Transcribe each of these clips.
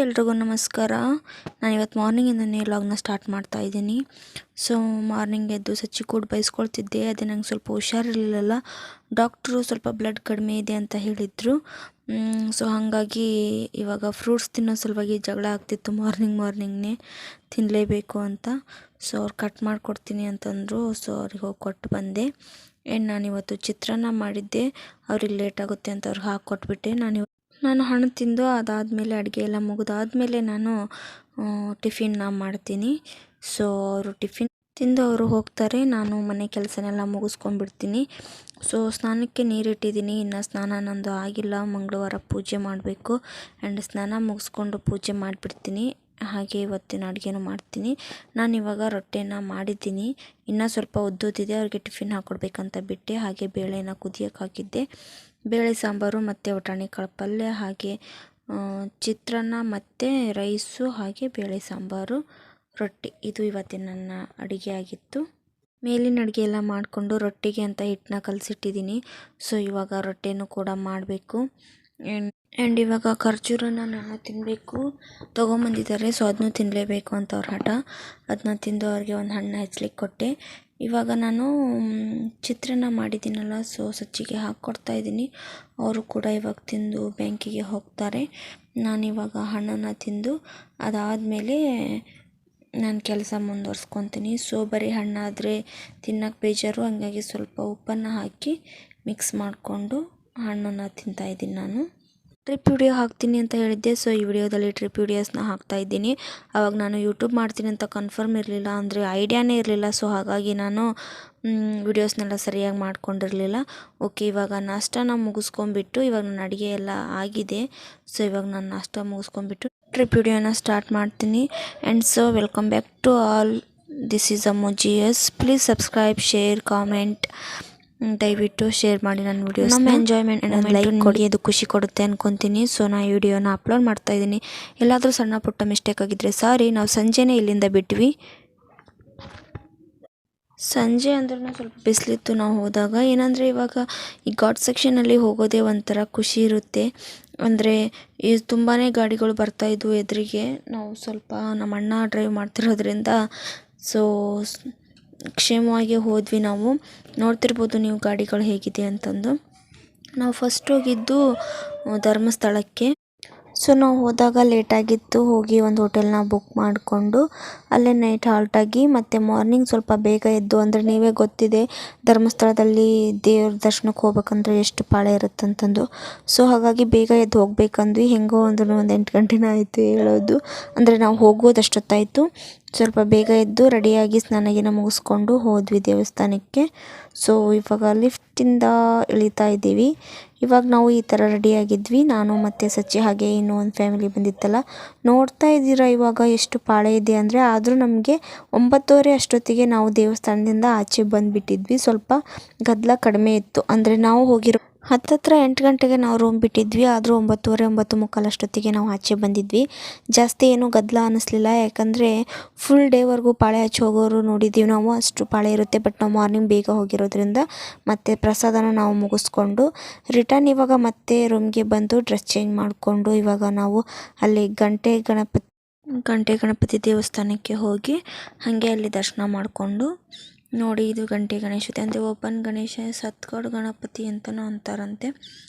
ಎಲ್ರಿಗೂ ನಮಸ್ಕಾರ. ನಾನಿವತ್ತು ಮಾರ್ನಿಂಗಿಂದನೇ ವ್ಲಾಗ್ನ ಸ್ಟಾರ್ಟ್ ಮಾಡ್ತಾ ಇದ್ದೀನಿ. ಸೊ ಮಾರ್ನಿಂಗ್ ಎದ್ದು ಸಚ್ಚಿ ಕೂಡ ಬೈಸ್ಕೊಳ್ತಿದ್ದೆ. ಅದೇ ನಂಗೆ ಸ್ವಲ್ಪ ಹುಷಾರಿರಲಿಲ್ಲ. ಡಾಕ್ಟ್ರು ಸ್ವಲ್ಪ ಬ್ಲಡ್ ಕಡಿಮೆ ಇದೆ ಅಂತ ಹೇಳಿದರು. ಸೊ ಹಾಗಾಗಿ ಇವಾಗ ಫ್ರೂಟ್ಸ್ ತಿನ್ನೋ ಸಲುವಾಗಿ ಜಗಳ ಆಗ್ತಿತ್ತು. ಮಾರ್ನಿಂಗ್ನೇ ತಿನ್ನಲೇಬೇಕು ಅಂತ. ಸೊ ಅವ್ರು ಕಟ್ ಮಾಡಿಕೊಡ್ತೀನಿ ಅಂತಂದರು. ಸೊ ಅವ್ರಿಗೆ ಹೋಗಿ ಕೊಟ್ಟು ಬಂದೆ. ಆ್ಯಂಡ್ ನಾನಿವತ್ತು ಚಿತ್ರಾನ್ನ ಮಾಡಿದ್ದೆ. ಅವ್ರಿಗೆ ಲೇಟ್ ಆಗುತ್ತೆ ಅಂತ ಅವ್ರಿಗೆ ಹಾಕ್ಕೊಟ್ಬಿಟ್ಟೆ. ನಾನು ಹಣ್ಣು ತಿಂದು ಅದಾದಮೇಲೆ ಅಡುಗೆ ಎಲ್ಲ ಮುಗಿದಾದ್ಮೇಲೆ ನಾನು ಟಿಫಿನ್ನ ಮಾಡ್ತೀನಿ. ಸೊ ಅವರು ಟಿಫಿನ್ ತಿಂದು ಅವರು ಹೋಗ್ತಾರೆ. ನಾನು ಮನೆ ಕೆಲಸನೆಲ್ಲ ಮುಗಿಸ್ಕೊಂಡ್ಬಿಡ್ತೀನಿ. ಸೊ ಸ್ನಾನಕ್ಕೆ ನೀರಿಟ್ಟಿದ್ದೀನಿ. ಇನ್ನು ಸ್ನಾನ ನಂದು ಆಗಿಲ್ಲ. ಮಂಗಳವಾರ ಪೂಜೆ ಮಾಡಬೇಕು. ಆ್ಯಂಡ್ ಸ್ನಾನ ಮುಗಿಸ್ಕೊಂಡು ಪೂಜೆ ಮಾಡಿಬಿಡ್ತೀನಿ. ಹಾಗೆ ಇವತ್ತಿನ ಅಡುಗೆನೂ ಮಾಡ್ತೀನಿ. ನಾನಿವಾಗ ರೊಟ್ಟಿನ ಮಾಡಿದ್ದೀನಿ. ಇನ್ನೂ ಸ್ವಲ್ಪ ಉದ್ದೋದಿದೆ. ಅವ್ರಿಗೆ ಟಿಫಿನ್ ಹಾಕ್ಕೊಡ್ಬೇಕಂತ ಬಿಟ್ಟೆ. ಹಾಗೆ ಬೇಳೆನ ಕುದಿಯೋಕೆ ಹಾಕಿದ್ದೆ. ಬೇಳೆ ಸಾಂಬಾರು ಮತ್ತು ಬಟಾಣಿ ಕಾಳು ಪಲ್ಯ, ಹಾಗೆ ಚಿತ್ರಾನ್ನ ಮತ್ತು ರೈಸು, ಹಾಗೆ ಬೇಳೆ ಸಾಂಬಾರು, ರೊಟ್ಟಿ. ಇದು ಇವತ್ತಿನ ನನ್ನ ಅಡುಗೆ ಆಗಿತ್ತು. ಮೇಲಿನ ಅಡುಗೆ ಎಲ್ಲ ಮಾಡಿಕೊಂಡು ರೊಟ್ಟಿಗೆ ಅಂತ ಹಿಟ್ಟನ್ನ ಕಲಸಿಟ್ಟಿದ್ದೀನಿ. ಸೊ ಇವಾಗ ರೊಟ್ಟಿನೂ ಕೂಡ ಮಾಡಬೇಕು. ಆ್ಯಂಡ್ ಇವಾಗ ಖರ್ಜೂರನ ನಾನು ತಿನ್ನಬೇಕು ತೊಗೊಂಬಂದಿದ್ದಾರೆ. ಸೊ ಅದನ್ನೂ ತಿನ್ನಲೇಬೇಕು ಅಂತ ಅವ್ರ ಹಠ. ಅದನ್ನ ತಿಂದು ಅವ್ರಿಗೆ ಒಂದು ಹಣ್ಣು ಹೆಚ್ಚಲಿಕ್ಕೆ ಕೊಟ್ಟೆ. ಇವಾಗ ನಾನು ಚಿತ್ರಾನ್ನ ಮಾಡಿದ್ದೀನಲ್ಲ, ಸೊ ಸಚ್ಚಿಗೆ ಹಾಕ್ಕೊಡ್ತಾ ಇದ್ದೀನಿ. ಅವರು ಕೂಡ ಇವಾಗ ತಿಂದು ಬ್ಯಾಂಕಿಗೆ ಹೋಗ್ತಾರೆ. ನಾನಿವಾಗ ಹಣ್ಣನ್ನು ತಿಂದು ಅದಾದಮೇಲೆ ನಾನು ಕೆಲಸ ಮುಂದುವರ್ಸ್ಕೊತೀನಿ. ಸೊ ಬರೀ ಹಣ್ಣಾದರೆ ತಿನ್ನೋಕ್ಕೆ ಬೇಜಾರು. ಹಂಗಾಗಿ ಸ್ವಲ್ಪ ಉಪ್ಪನ್ನು ಹಾಕಿ ಮಿಕ್ಸ್ ಮಾಡಿಕೊಂಡು ಹಣ್ಣನ್ನು ತಿಂತಾಯಿದ್ದೀನಿ. ನಾನು ಟ್ರಿಪ್ ವಿಡಿಯೋ ಹಾಕ್ತೀನಿ ಅಂತ ಹೇಳಿದ್ದೆ. ಸೊ ಈ ವಿಡಿಯೋದಲ್ಲಿ ಟ್ರಿಪ್ ವಿಡಿಯೋಸ್ನ ಹಾಕ್ತಾಯಿದ್ದೀನಿ. ಆವಾಗ ನಾನು ಯೂಟ್ಯೂಬ್ ಮಾಡ್ತೀನಿ ಅಂತ ಕನ್ಫರ್ಮ್ ಇರಲಿಲ್ಲ, ಅಂದರೆ ಐಡಿಯಾನೇ ಇರಲಿಲ್ಲ. ಸೊ ಹಾಗಾಗಿ ನಾನು ವಿಡಿಯೋಸ್ನೆಲ್ಲ ಸರಿಯಾಗಿ ಮಾಡ್ಕೊಂಡಿರಲಿಲ್ಲ. ಓಕೆ, ಇವಾಗ ನಾಷ್ಟಾನ ಮುಗಿಸ್ಕೊಂಬಿಟ್ಟು ಇವಾಗ ನನ್ನ ಅಡುಗೆ ಎಲ್ಲ ಆಗಿದೆ. ಸೊ ಇವಾಗ ನಾನು ನಾಷ್ಟ ಮುಗಿಸ್ಕೊಂಬಿಟ್ಟು ಟ್ರಿಪ್ ವಿಡಿಯೋನ ಸ್ಟಾರ್ಟ್ ಮಾಡ್ತೀನಿ. And so welcome back to all. This is Ammu GS. Please subscribe, share, comment. ದಯವಿಟ್ಟು ಶೇರ್ ಮಾಡಿ ನನ್ನ ವಿಡಿಯೋಸ್. ನಮ್ಮ ಎಂಜಾಯ್ಮೆಂಟ್ ಲೈಕ್ ಕೊಡಿ, ಅದು ಖುಷಿ ಕೊಡುತ್ತೆ ಅನ್ಕೊತೀನಿ. ಸೊ ನಾನು ಈ ವಿಡಿಯೋನ ಅಪ್ಲೋಡ್ ಮಾಡ್ತಾ ಇದ್ದೀನಿ. ಎಲ್ಲಾದರೂ ಸಣ್ಣ ಪುಟ್ಟ ಮಿಸ್ಟೇಕ್ ಆಗಿದ್ದರೆ ಸಾರಿ. ನಾವು ಸಂಜೆನೇ ಇಲ್ಲಿಂದ ಬಿಟ್ವಿ. ಸಂಜೆ ಅಂದ್ರೂ ಸ್ವಲ್ಪ ಬಿಸಿಲಿತ್ತು ನಾವು ಹೋದಾಗ. ಏನಂದರೆ ಇವಾಗ ಈ ಘಾಟ್ ಸೆಕ್ಷನಲ್ಲಿ ಹೋಗೋದೇ ಒಂಥರ ಖುಷಿ ಇರುತ್ತೆ. ಅಂದರೆ ತುಂಬಾ ಗಾಡಿಗಳು ಬರ್ತಾಯಿದ್ವು ಎದುರಿಗೆ. ನಾವು ಸ್ವಲ್ಪ ನಮ್ಮ ಅಣ್ಣ ಡ್ರೈವ್ ಮಾಡ್ತಿರೋದ್ರಿಂದ ಸೊ ಕ್ಷೇಮವಾಗಿ ಹೋದ್ವಿ. ನಾವು ನೋಡ್ತಿರ್ಬೋದು ನೀವು ಗಾಡಿಗಳು ಹೇಗಿದೆ ಅಂತಂದು. ನಾವು ಫಸ್ಟ್ ಹೋಗಿದ್ದು ಧರ್ಮಸ್ಥಳಕ್ಕೆ. ಸೊ ನಾವು ಹೋದಾಗ ಲೇಟಾಗಿತ್ತು. ಹೋಗಿ ಒಂದು ಹೋಟೆಲ್ನ ಬುಕ್ ಮಾಡಿಕೊಂಡು ಅಲ್ಲೇ ನೈಟ್ ಹಾಲ್ಟಾಗಿ ಮತ್ತು ಮಾರ್ನಿಂಗ್ ಸ್ವಲ್ಪ ಬೇಗ ಎದ್ದು, ಅಂದರೆ ನೀವೇ ಗೊತ್ತಿದೆ ಧರ್ಮಸ್ಥಳದಲ್ಲಿ ದೇವ್ರ ದರ್ಶನಕ್ಕೆ ಹೋಗ್ಬೇಕಂದ್ರೆ ಎಷ್ಟು ಪಾಳೆ ಇರುತ್ತಂತಂದು. ಸೊ ಹಾಗಾಗಿ ಬೇಗ ಎದ್ದು ಹೋಗ್ಬೇಕಂದ್ವಿ. ಹೆಂಗೋ ಅಂದ್ರೂ ಒಂದು 8 ಗಂಟೆನ ಆಯಿತು ಹೇಳೋದು. ಅಂದರೆ ನಾವು ಹೋಗೋದು ಅಷ್ಟೊತ್ತಾಯಿತು. ಸ್ವಲ್ಪ ಬೇಗ ಎದ್ದು ರೆಡಿಯಾಗಿ ಸ್ನಾನ ಮುಗಿಸ್ಕೊಂಡು ಹೋದ್ವಿ ದೇವಸ್ಥಾನಕ್ಕೆ. ಸೊ ಇವಾಗ ಲಿಫ್ಟಿಂದ ಇಳಿತಾ ಇದ್ದೀವಿ. ಇವಾಗ ನಾವು ಈ ಥರ ರೆಡಿಯಾಗಿದ್ವಿ, ನಾನು ಮತ್ತು ಸಚ್ಚಿ, ಹಾಗೆ ಇನ್ನೂ ಒಂದು ಫ್ಯಾಮಿಲಿ ಬಂದಿತ್ತಲ್ಲ. ನೋಡ್ತಾ ಇದ್ದೀರಾ ಇವಾಗ ಎಷ್ಟು ಪಾಳೆ ಇದೆ ಅಂದರೆ. ಆದರೂ ನಮಗೆ 9:30 ಅಷ್ಟೊತ್ತಿಗೆ ನಾವು ದೇವಸ್ಥಾನದಿಂದ ಆಚೆ ಬಂದುಬಿಟ್ಟಿದ್ವಿ. ಸ್ವಲ್ಪ ಗದ್ದಲ ಕಡಿಮೆ ಇತ್ತು. ಅಂದರೆ ನಾವು ಹೋಗಿರೋ ಹತ್ತತ್ರ 8 ಗಂಟೆಗೆ ನಾವು ರೂಮ್ ಬಿಟ್ಟಿದ್ವಿ. ಆದರೂ 9:30, 9:45 ಅಷ್ಟೊತ್ತಿಗೆ ನಾವು ಆಚೆ ಬಂದಿದ್ವಿ. ಜಾಸ್ತಿ ಏನೂ ಗದ್ದಲ ಅನ್ನಿಸ್ಲಿಲ್ಲ. ಯಾಕಂದರೆ ಫುಲ್ ಡೇವರೆಗೂ ಪಾಳೆ ಹಚ್ಚಿ ಹೋಗೋರು ನೋಡಿದ್ದೀವಿ ನಾವು. ಅಷ್ಟು ಪಾಳೆ ಇರುತ್ತೆ. ಬಟ್ ನಾವು ಮಾರ್ನಿಂಗ್ ಬೇಗ ಹೋಗಿರೋದ್ರಿಂದ ಮತ್ತು ಪ್ರಸಾದನ ನಾವು ಮುಗಿಸ್ಕೊಂಡು ರಿಟರ್ನ್ ಇವಾಗ ಮತ್ತೆ ರೂಮ್ಗೆ ಬಂದು ಡ್ರೆಸ್ ಚೇಂಜ್ ಮಾಡಿಕೊಂಡು ಇವಾಗ ನಾವು ಅಲ್ಲಿ ಗಂಟೆ ಗಣಪತಿ ದೇವಸ್ಥಾನಕ್ಕೆ ಹೋಗಿ ಹಾಗೆ ಅಲ್ಲಿ ದರ್ಶನ ಮಾಡಿಕೊಂಡು ನೋಡಿ. ಇದು ಗಂಟೆ ಗಣೇಶತೆ ಅಂದರೆ ಓಪನ್ ಗಣೇಶ, ಸತ್ಗಡ್ ಗಣಪತಿ ಅಂತಲೂ ಅಂತಾರಂತೆ.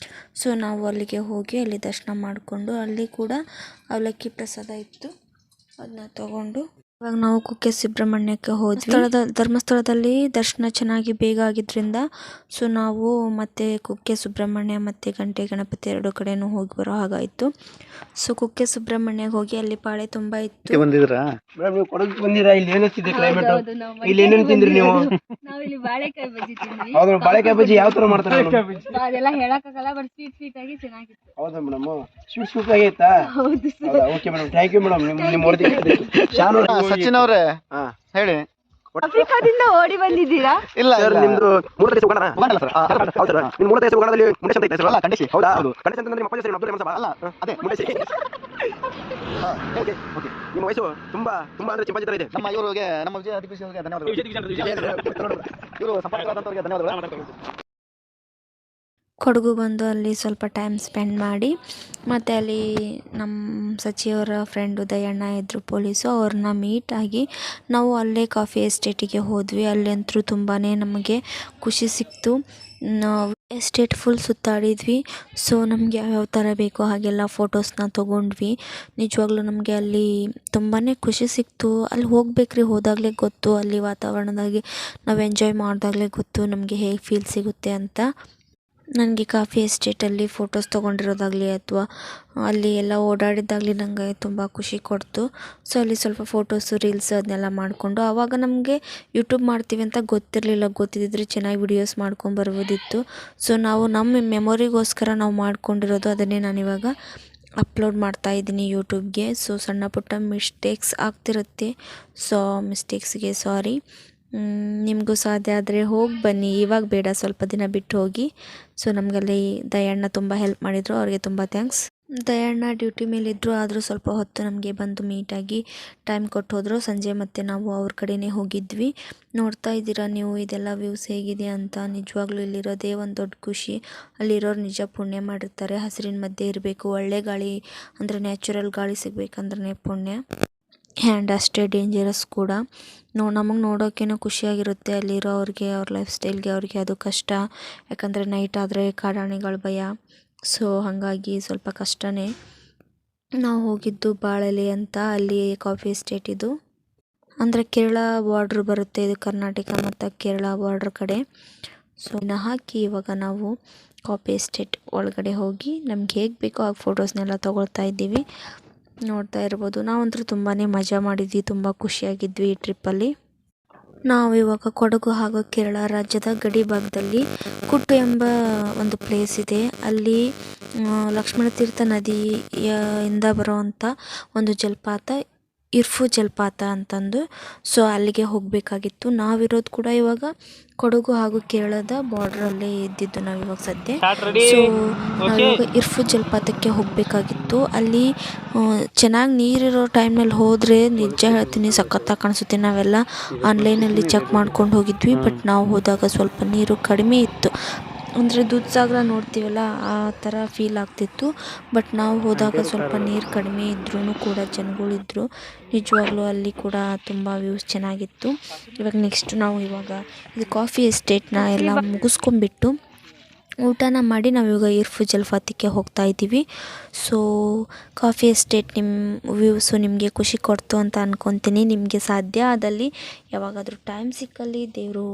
ಸೊ ನಾವು ಅಲ್ಲಿಗೆ ಹೋಗಿ ಅಲ್ಲಿ ದರ್ಶನ ಮಾಡಿಕೊಂಡು, ಅಲ್ಲಿ ಕೂಡ ಅವಲಕ್ಕಿ ಪ್ರಸಾದ ಇತ್ತು, ಅದನ್ನ ತಗೊಂಡು ಇವಾಗ ನಾವು ಕುಕ್ಕೆ ಸುಬ್ರಹ್ಮಣ್ಯಕ್ಕೆ ಹೋದ್ವಿ. ಧರ್ಮಸ್ಥಳದಲ್ಲಿ ದರ್ಶನ ಚೆನ್ನಾಗಿ ಬೇಗ ಆಗಿದ್ದರಿಂದ ಸೊ ನಾವು ಮತ್ತೆ ಕುಕ್ಕೆ ಸುಬ್ರಹ್ಮಣ್ಯ ಮತ್ತು ಗಂಟೆ ಗಣಪತಿ 2 ಕಡೆನೂ ಹೋಗಿ ಬರೋ ಹಾಗಾಯಿತು. ಸೊ ಕುಕ್ಕೆ ಸುಬ್ರಹ್ಮಣ್ಯಕ್ಕೆ ಹೋಗಿ ಅಲ್ಲಿ ಪಾಳೆ ತುಂಬ ಇತ್ತು. ಬಂದಿದ್ರಾ ನೀವು ಕೊಡಗಕ್ಕೆ ಬಂದಿರಾ? ಇಲ್ಲಿ ಏನಿಸ್ತಿದೆ ಕ್ಲೈಮೇಟ್? ಇಲ್ಲಿ ಏನೇನು ತಿಂದ್ರಿ ನೀವು? ನಾವು ಇಲ್ಲಿ ಬಾಳೆಕಾಯಿ ಬಜ್ಜಿ ತಿಂದ್ವಿ. ಹೌದು, ಬಾಳೆಕಾಯಿ ಬಜ್ಜಿ ಯಾವ ತರ ಮಾಡ್ತಾರೆ? ಅದೆಲ್ಲ ಹೇಳಕ್ಕಾಗಲ್ಲ, ಬಟ್ ಸ್ವೀಟ್ ಆಗಿ ಚೆನ್ನಾಗಿತ್ತು. ಹೌದಾ ಮೇಡಮ್? ಸ್ವೀಟ್ ಆಗಿತ್ತಾ? ಹೌದು. Okay madam, thank you madam. ನಿಮ್ಮ ಹೊರದಿ ಸಚಿನ್ ಅವರೇ ಹೇಳಿ. ಆಫ್ರಿಕಾದಿಂದ ಓಡಿ ಬಂದಿದ್ದೀರಾ? ಇಲ್ಲ ಸರ್, ನಿಮ್ದು ಮೂಲ ದೇಶ ಉಗಾಂಡ ಸರ್. ಹೌದು ಸರ್, ನಿಮ್ಮ ಮೂಲ ದೇಶ ಉಗಾಂಡದಲ್ಲಿ ಮುಂಡೇಶ್ ಅಂತ ಐತೆ ಸರ್. ಅಲ್ಲ, ಖಂಡಿಸಿ. ಹೌದಾ? ಹೌದು, ಖಂಡಿಸಿ ಅಂತಂದ್ರೆ ನಿಮ್ಮ ಅಪ್ಪ ಹೆಸರು ಅಬ್ದುಲ್ ರೆಹಮಾನ್ ಸಾಬ್ ಅಲ್ಲ? ಅದೇ ಮುಂಡೇಶ್. Okay okay. ನಿಮ್ಮ ವಯಸ್ಸು ತುಂಬಾ ಅಂದ್ರೆ ಚಿಂಪಾಂಜಿ ತರ ಇದೆ. ಇವರಿಗೆ ನಮ್ಮ ವಿಜಯ ಅಧಿಕೃಷಿ ಅವರಿಗೆ ಧನ್ಯವಾದಗಳು. ಇವರು ಸಂಪರ್ಕವಾದಂತವರಿಗೆ ಧನ್ಯವಾದಗಳು. ಕೊಡಗು ಬಂದು ಅಲ್ಲಿ ಸ್ವಲ್ಪ ಟೈಮ್ ಸ್ಪೆಂಡ್ ಮಾಡಿ ಮತ್ತು ಅಲ್ಲಿ ನಮ್ಮ ಸಚಿವರ ಫ್ರೆಂಡು ದಯಣ್ಣ ಇದ್ದರು ಪೊಲೀಸು, ಅವ್ರನ್ನ ಮೀಟ್ ಆಗಿ ನಾವು ಅಲ್ಲೇ ಕಾಫಿ ಎಸ್ಟೇಟಿಗೆ ಹೋದ್ವಿ. ಅಲ್ಲಂತೂ ತುಂಬಾ ನಮಗೆ ಖುಷಿ ಸಿಕ್ತು. ನಾವು ಎಸ್ಟೇಟ್ ಫುಲ್ ಸುತ್ತಾಡಿದ್ವಿ. ಸೊ ನಮಗೆ ಯಾವ್ಯಾವ ಥರ ಬೇಕೋ ಹಾಗೆಲ್ಲ ಫೋಟೋಸ್ನ ತೊಗೊಂಡ್ವಿ. ನಿಜವಾಗ್ಲೂ ನಮಗೆ ಅಲ್ಲಿ ತುಂಬಾ ಖುಷಿ ಸಿಕ್ತು. ಅಲ್ಲಿ ಹೋಗ್ಬೇಕ್ರಿ, ಹೋದಾಗಲೇ ಗೊತ್ತು, ಅಲ್ಲಿ ವಾತಾವರಣದಾಗೆ ನಾವು ಎಂಜಾಯ್ ಮಾಡಿದಾಗಲೇ ಗೊತ್ತು ನಮಗೆ ಹೇಗೆ ಫೀಲ್ ಸಿಗುತ್ತೆ ಅಂತ. ನನಗೆ ಕಾಫಿ ಎಸ್ಟೇಟಲ್ಲಿ ಫೋಟೋಸ್ ತೊಗೊಂಡಿರೋದಾಗಲಿ ಅಥವಾ ಅಲ್ಲಿ ಎಲ್ಲ ಓಡಾಡಿದ್ದಾಗಲಿ ನನಗೆ ತುಂಬ ಖುಷಿ ಕೊಡ್ತು. ಸೊ ಅಲ್ಲಿ ಸ್ವಲ್ಪ ಫೋಟೋಸು ರೀಲ್ಸ್ ಅದನ್ನೆಲ್ಲ ಮಾಡಿಕೊಂಡು, ಆವಾಗ ನಮಗೆ ಯೂಟ್ಯೂಬ್ ಮಾಡ್ತೀವಿ ಅಂತ ಗೊತ್ತಿರಲಿಲ್ಲ. ಗೊತ್ತಿದ್ದರೆ ಚೆನ್ನಾಗಿ ವಿಡಿಯೋಸ್ ಮಾಡ್ಕೊಂಬರ್ಬೋದಿತ್ತು. ಸೊ ನಾವು ನಮ್ಮ ಮೆಮೊರಿಗೋಸ್ಕರ ನಾವು ಮಾಡ್ಕೊಂಡಿರೋದು, ಅದನ್ನೇ ನಾನಿವಾಗ ಅಪ್ಲೋಡ್ ಮಾಡ್ತಾಯಿದ್ದೀನಿ ಯೂಟ್ಯೂಬ್ಗೆ. ಸೊ ಸಣ್ಣ ಪುಟ್ಟ ಮಿಸ್ಟೇಕ್ಸ್ ಆಗ್ತಿರುತ್ತೆ. ಸೊ ಮಿಸ್ಟೇಕ್ಸ್ಗೆ ಸಾರಿ. ನಿಮಗೂ ಸಾಧ್ಯ ಆದರೆ ಹೋಗಿ ಬನ್ನಿ, ಇವಾಗ ಬೇಡ, ಸ್ವಲ್ಪ ದಿನ ಬಿಟ್ಟು ಹೋಗಿ. ಸೊ ನಮಗಲ್ಲಿ ದಯಣ್ಣ ತುಂಬ ಹೆಲ್ಪ್ ಮಾಡಿದರು, ಅವ್ರಿಗೆ ತುಂಬ ಥ್ಯಾಂಕ್ಸ್. ದಯಣ್ಣ ಡ್ಯೂಟಿ ಮೇಲಿದ್ದರು, ಆದರೂ ಸ್ವಲ್ಪ ಹೊತ್ತು ನಮಗೆ ಬಂದು ಮೀಟಾಗಿ ಟೈಮ್ ಕೊಟ್ಟು ಹೋದರು. ಸಂಜೆ ಮತ್ತೆ ನಾವು ಅವ್ರ ಕಡೆನೇ ಹೋಗಿದ್ವಿ. ನೋಡ್ತಾ ಇದ್ದೀರಾ ನೀವು ಇದೆಲ್ಲ ವ್ಯೂಸ್ ಹೇಗಿದೆ ಅಂತ. ನಿಜವಾಗ್ಲೂ ಇಲ್ಲಿರೋದೇ ಒಂದು ದೊಡ್ಡ ಖುಷಿ. ಅಲ್ಲಿರೋರು ನಿಜ ಪುಣ್ಯ ಮಾಡಿರ್ತಾರೆ. ಹಸಿರಿನ ಮಧ್ಯೆ ಇರಬೇಕು, ಒಳ್ಳೆ ಗಾಳಿ ಅಂದರೆ ನ್ಯಾಚುರಲ್ ಗಾಳಿ ಸಿಗಬೇಕಂದ್ರೆ ಪುಣ್ಯ. ಆ್ಯಂಡ್ ಅಷ್ಟೇ ಡೇಂಜರಸ್ ಕೂಡ. ನಮಗೆ ನೋಡೋಕ್ಕೇನೋ ಖುಷಿಯಾಗಿರುತ್ತೆ, ಅಲ್ಲಿರೋ ಅವ್ರಿಗೆ, ಅವ್ರ ಲೈಫ್ ಸ್ಟೈಲ್ಗೆ ಅವ್ರಿಗೆ ಅದು ಕಷ್ಟ. ಯಾಕಂದರೆ ನೈಟ್ ಆದರೆ ಕಾಡಾನೆಗಳ ಭಯ. ಸೊ ಹಾಗಾಗಿ ಸ್ವಲ್ಪ ಕಷ್ಟನೇ. ನಾವು ಹೋಗಿದ್ದು ಬಾಳಲೆ ಅಂತ, ಅಲ್ಲಿ ಕಾಫಿ ಎಸ್ಟೇಟ್ ಇದು. ಅಂದರೆ ಕೇರಳ ಬಾರ್ಡ್ರ್ ಬರುತ್ತೆ ಇದು, ಕರ್ನಾಟಕ ಮತ್ತು ಕೇರಳ ಬಾರ್ಡ್ರ್ ಕಡೆ. ಸೊ ಹಾಕಿ ಇವಾಗ ನಾವು ಕಾಫಿ ಎಸ್ಟೇಟ್ ಒಳಗಡೆ ಹೋಗಿ ನಮ್ಗೆ ಹೇಗೆ ಬೇಕೋ ಆ ಫೋಟೋಸ್ನೆಲ್ಲ ತೊಗೊಳ್ತಾ ಇದ್ದೀವಿ. ನೋಡ್ತಾ ಇರ್ಬೋದು. ನಾವಂತೂ ತುಂಬಾ ಮಜಾ ಮಾಡಿದ್ವಿ, ತುಂಬ ಖುಷಿಯಾಗಿದ್ವಿ ಈ ಟ್ರಿಪ್ಪಲ್ಲಿ. ನಾವು ಇವಾಗ ಕೊಡಗು ಹಾಗೂ ಕೇರಳ ರಾಜ್ಯದ ಗಡಿ ಭಾಗದಲ್ಲಿ ಕುಟ್ಟು ಎಂಬ ಒಂದು ಪ್ಲೇಸ್ ಇದೆ. ಅಲ್ಲಿ ಲಕ್ಷ್ಮಣ ತೀರ್ಥ ನದಿಯಿಂದ ಬರುವಂಥ ಒಂದು ಜಲಪಾತ, ಇರ್ಫು ಜಲಪಾತ ಅಂತಂದು. ಸೊ ಅಲ್ಲಿಗೆ ಹೋಗಬೇಕಾಗಿತ್ತು. ನಾವಿರೋದು ಕೂಡ ಇವಾಗ ಕೊಡಗು ಹಾಗೂ ಕೇರಳದ ಬಾರ್ಡ್ರಲ್ಲೇ ಇದ್ದಿದ್ದು ನಾವಿವಾಗ ಸದ್ಯ. ಸೊ ನಾವಿವಾಗ ಇರ್ಫು ಜಲಪಾತಕ್ಕೆ ಹೋಗಬೇಕಾಗಿತ್ತು. ಅಲ್ಲಿ ಚೆನ್ನಾಗಿ ನೀರಿರೋ ಟೈಮ್ನಲ್ಲಿ ಹೋದರೆ ನಿಜ ಹೇಳ್ತೀನಿ ಸಖತ್ತಾಗಿ ಕಾಣಿಸುತ್ತೆ. ನಾವೆಲ್ಲ ಆನ್ಲೈನಲ್ಲಿ ಚೆಕ್ ಮಾಡ್ಕೊಂಡು ಹೋಗಿದ್ವಿ. ಬಟ್ ನಾವು ಹೋದಾಗ ಸ್ವಲ್ಪ ನೀರು ಕಡಿಮೆ ಇತ್ತು. ಅಂದರೆ ದೂಧಸಾಗರ ನೋಡ್ತೀವಲ್ಲ ಆ ಥರ ಫೀಲ್ ಆಗ್ತಿತ್ತು. ಬಟ್ ನಾವು ಹೋದಾಗ ಸ್ವಲ್ಪ ನೀರು ಕಡಿಮೆ ಇದ್ರೂ ಕೂಡ ಜನಗಳಿದ್ರು. ನಿಜವಾಗ್ಲೂ ಅಲ್ಲಿ ಕೂಡ ತುಂಬ ವ್ಯೂಸ್ ಚೆನ್ನಾಗಿತ್ತು. ಇವಾಗ ನೆಕ್ಸ್ಟ್ ನಾವು ಇವಾಗ ಇದು ಕಾಫಿ ಎಸ್ಟೇಟ್ನ ಎಲ್ಲ ಮುಗಿಸ್ಕೊಂಬಿಟ್ಟು ಊಟನ ಮಾಡಿ ನಾವಿವಾಗ ಇರ್ಫು ಜಲಪಾತಕ್ಕೆ ಹೋಗ್ತಾ ಇದ್ದೀವಿ. ಸೊ ಕಾಫಿ ಎಸ್ಟೇಟ್ ನಿಮ್ಮ ವ್ಯೂಸು ನಿಮಗೆ ಖುಷಿ ಕೊಡ್ತು ಅಂತ ಅಂದ್ಕೊತೀನಿ. ನಿಮಗೆ ಸಾಧ್ಯ ಆದಲ್ಲಿ ಯಾವಾಗಾದರೂ ಟೈಮ್ ಸಿಕ್ಕಲ್ಲಿ, ದೇವರು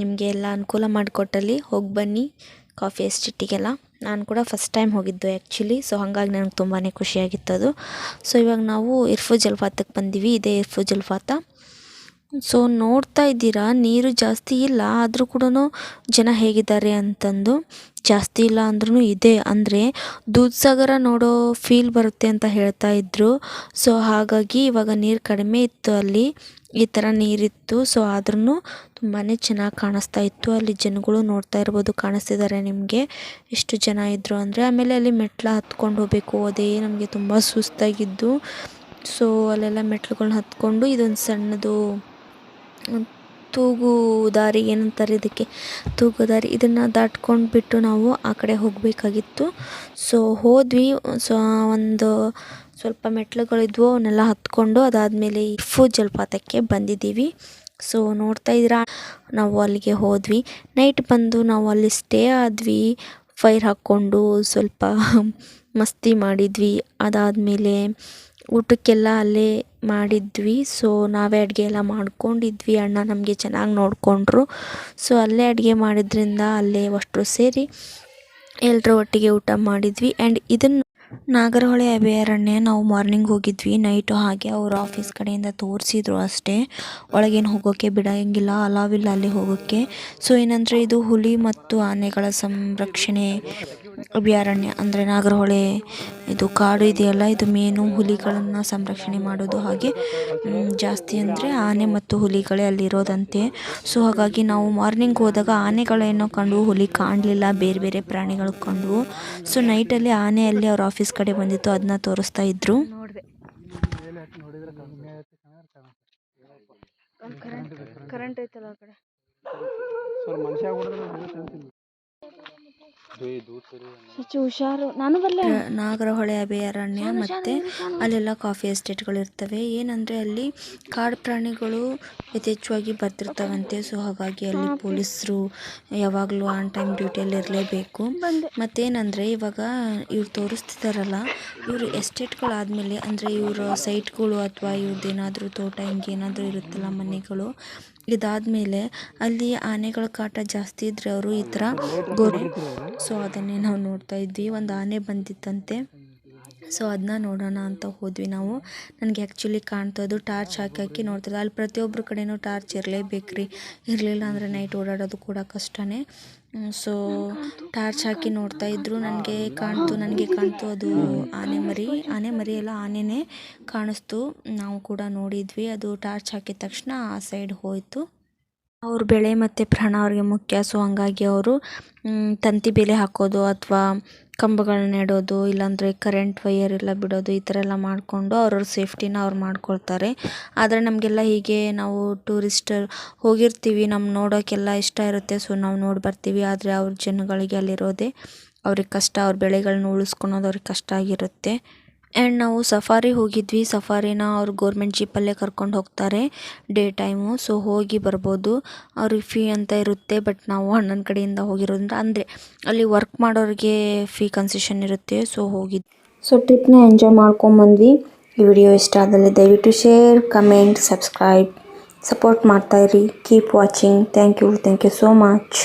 ನಿಮಗೆ ಎಲ್ಲ ಅನುಕೂಲ ಮಾಡಿಕೊಟ್ಟಲ್ಲಿ ಹೋಗಿ ಬನ್ನಿ ಕಾಫಿ ಎಸ್ಟೇಟಿಗೆಲ್ಲ. ನಾನು ಕೂಡ ಫಸ್ಟ್ ಟೈಮ್ ಹೋಗಿದ್ದು ಆ್ಯಕ್ಚುಲಿ. ಸೊ ಹಾಗಾಗಿ ನನಗೆ ತುಂಬಾ ಖುಷಿಯಾಗಿತ್ತದು. ಸೊ ಇವಾಗ ನಾವು ಇರ್ಫು ಜಲಪಾತಕ್ಕೆ ಬಂದೀವಿ. ಇದೇ ಇರ್ಫು ಜಲಪಾತ. ಸೊ ನೋಡ್ತಾ ಇದ್ದೀರಾ ನೀರು ಜಾಸ್ತಿ ಇಲ್ಲ, ಆದರೂ ಕೂಡ ಜನ ಹೇಗಿದ್ದಾರೆ ಅಂತಂದು. ಜಾಸ್ತಿ ಇಲ್ಲ ಅಂದ್ರೂ ಇದೆ, ಅಂದರೆ ದೂಧಸಾಗರ ನೋಡೋ ಫೀಲ್ ಬರುತ್ತೆ ಅಂತ ಹೇಳ್ತಾ ಇದ್ರು. ಸೊ ಹಾಗಾಗಿ ಇವಾಗ ನೀರು ಕಡಿಮೆ ಇತ್ತು, ಅಲ್ಲಿ ಈ ಥರ ನೀರಿತ್ತು. ಸೊ ಆದ್ರೂ ತುಂಬಾ ಚೆನ್ನಾಗಿ ಕಾಣಿಸ್ತಾ ಇತ್ತು. ಅಲ್ಲಿ ಜನಗಳು ನೋಡ್ತಾ ಇರ್ಬೋದು, ಕಾಣಿಸ್ತಿದ್ದಾರೆ ನಿಮಗೆ ಎಷ್ಟು ಜನ ಇದ್ದರು ಅಂದರೆ. ಆಮೇಲೆ ಅಲ್ಲಿ ಮೆಟ್ಲು ಹತ್ಕೊಂಡು ಹೋಗಬೇಕು, ಅದೇ ನಮಗೆ ತುಂಬ ಸುಸ್ತಾಗಿದ್ದು. ಸೊ ಅಲ್ಲೆಲ್ಲ ಮೆಟ್ಲುಗಳ್ನ ಹತ್ಕೊಂಡು ಇದೊಂದು ಸಣ್ಣದು ತೂಗು ದಾರಿ, ಏನಂತಾರೆ ಇದಕ್ಕೆ, ತೂಗು ದಾರಿ, ಇದನ್ನು ದಾಟ್ಕೊಂಡು ಬಿಟ್ಟು ನಾವು ಆ ಕಡೆ ಹೋಗಬೇಕಾಗಿತ್ತು. ಸೊ ಹೋದ್ವಿ. ಸೊ ಒಂದು ಸ್ವಲ್ಪ ಮೆಟ್ಲುಗಳಿದ್ವು, ಅವನ್ನೆಲ್ಲ ಹತ್ಕೊಂಡು ಅದಾದಮೇಲೆ ಇರ್ಫು ಜಲಪಾತಕ್ಕೆ ಬಂದಿದ್ದೀವಿ. ಸೊ ನೋಡ್ತಾ ಇದ್ದೀರಾ, ನಾವು ಅಲ್ಲಿಗೆ ಹೋದ್ವಿ. ನೈಟ್ ಬಂದು ನಾವು ಅಲ್ಲಿ ಸ್ಟೇ ಆದ್ವಿ. ಫೈರ್ ಹಾಕ್ಕೊಂಡು ಸ್ವಲ್ಪ ಮಸ್ತಿ ಮಾಡಿದ್ವಿ. ಅದಾದಮೇಲೆ ಊಟಕ್ಕೆಲ್ಲ ಅಲ್ಲೇ ಮಾಡಿದ್ವಿ. ಸೊ ನಾವೇ ಅಡುಗೆ ಎಲ್ಲ ಮಾಡ್ಕೊಂಡಿದ್ವಿ. ಅಣ್ಣ ನಮಗೆ ಚೆನ್ನಾಗಿ ನೋಡಿಕೊಂಡ್ರು. ಸೊ ಅಲ್ಲೇ ಅಡುಗೆ ಮಾಡಿದ್ರಿಂದ ಅಲ್ಲೇ ಅಷ್ಟರು ಸೇರಿ ಎಲ್ಲರೂ ಒಟ್ಟಿಗೆ ಊಟ ಮಾಡಿದ್ವಿ. ಆ್ಯಂಡ್ ಇದನ್ನು ನಾಗರಹೊಳೆ ಅಭಯಾರಣ್ಯ ನಾವು ಮಾರ್ನಿಂಗ್ ಹೋಗಿದ್ವಿ, ನೈಟು ಹಾಗೆ ಅವ್ರ ಆಫೀಸ್ ಕಡೆಯಿಂದ ತೋರಿಸಿದ್ರು ಅಷ್ಟೇ. ಒಳಗೇನು ಹೋಗೋಕ್ಕೆ ಬಿಡೋಂಗಿಲ್ಲ, ಅಲಾವಿಲ್ಲ ಅಲ್ಲಿ ಹೋಗೋಕ್ಕೆ. ಸೊ ಏನಂದರೆ ಇದು ಹುಲಿ ಮತ್ತು ಆನೆಗಳ ಸಂರಕ್ಷಣೆ ಅಭಯಾರಣ್ಯ. ಅಂದರೆ ನಾಗರಹೊಳೆ ಇದು ಕಾಡು ಇದೆಯಲ್ಲ, ಇದು ಮೇನು ಹುಲಿಗಳನ್ನು ಸಂರಕ್ಷಣೆ ಮಾಡೋದು. ಹಾಗೆ ಜಾಸ್ತಿ ಅಂದರೆ ಆನೆ ಮತ್ತು ಹುಲಿಗಳೇ ಅಲ್ಲಿರೋದಂತೆ. ಸೊ ಹಾಗಾಗಿ ನಾವು ಮಾರ್ನಿಂಗ್ ಹೋದಾಗ ಆನೆಗಳೇನೋ ಕಂಡು, ಹುಲಿ ಕಾಣಲಿಲ್ಲ, ಬೇರೆ ಬೇರೆ ಪ್ರಾಣಿಗಳು ಕಂಡವು. ಸೊ ನೈಟಲ್ಲಿ ಆನೆಯಲ್ಲಿ ಅವ್ರ ಆಫೀಸ್ ಕಡೆ ಬಂದಿತ್ತು, ಅದನ್ನ ತೋರಿಸ್ತಾ ಇದ್ರು. ಕರೆಂಟ್ ಐತಲ್ಲ ಆ ಕಡೆ. ಹುಷಾರು ನಾನು ಬರ್ಲೆ. ನಾಗರಹೊಳೆ ಅಭಯಾರಣ್ಯ ಮತ್ತು ಅಲ್ಲೆಲ್ಲ ಕಾಫಿ ಎಸ್ಟೇಟ್ಗಳು ಇರ್ತವೆ. ಏನಂದರೆ ಅಲ್ಲಿ ಕಾಡು ಪ್ರಾಣಿಗಳು ಯಥೇಚ್ಛವಾಗಿ ಬರ್ತಿರ್ತಾವಂತೆ. ಸೊ ಹಾಗಾಗಿ ಅಲ್ಲಿ ಪೊಲೀಸರು ಯಾವಾಗಲೂ ಆನ್ ಟೈಮ್ ಡ್ಯೂಟಿಯಲ್ಲಿ ಇರಲೇಬೇಕು. ಮತ್ತೇನಂದರೆ ಇವಾಗ ಇವ್ರು ತೋರಿಸ್ತಿದ್ದಾರಲ್ಲ, ಇವರು ಎಸ್ಟೇಟ್ಗಳಾದಮೇಲೆ ಅಂದರೆ ಇವರ ಸೈಟ್ಗಳು ಅಥವಾ ಇವ್ರದ್ದೇನಾದರೂ ತೋಟ ಹಿಂಗೇನಾದರೂ ಇರುತ್ತಲ್ಲ ಮನೆಗಳು, ಇದಾದಮೇಲೆ ಅಲ್ಲಿ ಆನೆಗಳ ಕಾಟ ಜಾಸ್ತಿ ಇದ್ದರೆ ಅವರು ಈ ಥರ ಸೊ ಅದನ್ನೇ ನಾವು ನೋಡ್ತಾ ಇದ್ವಿ. ಒಂದು ಆನೆ ಬಂದಿತ್ತಂತೆ. ಸೊ ಅದನ್ನ ನೋಡೋಣ ಅಂತ ಹೋದ್ವಿ ನಾವು. ನನಗೆ ಆ್ಯಕ್ಚುಲಿ ಕಾಣ್ತದ್ದು ಟಾರ್ಚ್ ಹಾಕಿ ನೋಡ್ತಿದ್ದೆ. ಅಲ್ಲಿ ಪ್ರತಿಯೊಬ್ಬರ ಕಡೆಯೂ ಟಾರ್ಚ್ ಇರಲೇಬೇಕ್ರಿ, ಇರಲಿಲ್ಲ ಅಂದರೆ ನೈಟ್ ಓಡಾಡೋದು ಕೂಡ ಕಷ್ಟನೇ. ಸೊ ಟಾರ್ಚ್ ಹಾಕಿ ನೋಡ್ತಾ ಇದ್ರು. ನನಗೆ ಕಾಣ್ತು ಅದು ಆನೆ ಮರಿ ಎಲ್ಲ ಆನೆನೇ ಕಾಣಿಸ್ತು. ನಾವು ಕೂಡ ನೋಡಿದ್ವಿ. ಅದು ಟಾರ್ಚ್ ಹಾಕಿದ ತಕ್ಷಣ ಆ ಸೈಡ್ ಹೋಯಿತು. ಅವ್ರ ಬೆಳೆ ಮತ್ತು ಪ್ರಾಣ ಅವ್ರಿಗೆ ಮುಖ್ಯ. ಸೊ ಹಂಗಾಗಿ ಅವರು ತಂತಿ ಬೇಲಿ ಹಾಕೋದು ಅಥವಾ ಕಂಬಗಳನ್ನ ನೆಡೋದು, ಇಲ್ಲಾಂದರೆ ಕರೆಂಟ್ ವೈಯರ್ ಎಲ್ಲ ಬಿಡೋದು, ಈ ಥರ ಎಲ್ಲ ಮಾಡಿಕೊಂಡು ಅವ್ರವ್ರ ಸೇಫ್ಟಿನ ಅವ್ರು ಮಾಡ್ಕೊಳ್ತಾರೆ. ಆದರೆ ನಮಗೆಲ್ಲ ಹೀಗೆ ನಾವು ಟೂರಿಸ್ಟರ್ ಹೋಗಿರ್ತೀವಿ, ನೋಡೋಕ್ಕೆಲ್ಲ ಇಷ್ಟ ಇರುತ್ತೆ. ಸೊ ನಾವು ನೋಡಿ ಬರ್ತೀವಿ. ಆದರೆ ಅವ್ರ ಜನಗಳಿಗೆ ಅಲ್ಲಿರೋದೇ ಅವ್ರಿಗೆ ಕಷ್ಟ. ಅವ್ರ ಬೆಳೆಗಳನ್ನ ಉಳಿಸ್ಕೊಳೋದು ಅವ್ರಿಗೆ ಕಷ್ಟ ಆಗಿರುತ್ತೆ. ಆ್ಯಂಡ್ ನಾವು ಸಫಾರಿ ಹೋಗಿದ್ವಿ. ಸಫಾರಿನ ಅವ್ರು ಗೋರ್ಮೆಂಟ್ ಜೀಪಲ್ಲೇ ಕರ್ಕೊಂಡು ಹೋಗ್ತಾರೆ ಡೇ ಟೈಮು. ಸೊ ಹೋಗಿ ಬರ್ಬೋದು. ಅವ್ರಿಗೆ ಫೀ ಅಂತ ಇರುತ್ತೆ. ಬಟ್ ನಾವು ಅಣ್ಣನ ಕಡೆಯಿಂದ ಹೋಗಿರೋದ್ರಿಂದ ಅಂದರೆ ಅಲ್ಲಿ ವರ್ಕ್ ಮಾಡೋರಿಗೆ ಫೀ ಕನ್ಸೆಷನ್ ಇರುತ್ತೆ. ಸೊ ಹೋಗಿದ್ವಿ. ಸೊ ಟ್ರಿಪ್ನ ಎಂಜಾಯ್ ಮಾಡ್ಕೊಂಬಂದ್ವಿ. ಈ ವಿಡಿಯೋ ಇಷ್ಟ ಆದಲ್ಲಿ ದಯವಿಟ್ಟು ಶೇರ್, ಕಮೆಂಟ್, ಸಬ್ಸ್ಕ್ರೈಬ್, ಸಪೋರ್ಟ್ ಮಾಡ್ತಾಯಿರಿ. Keep watching. Thank you so much.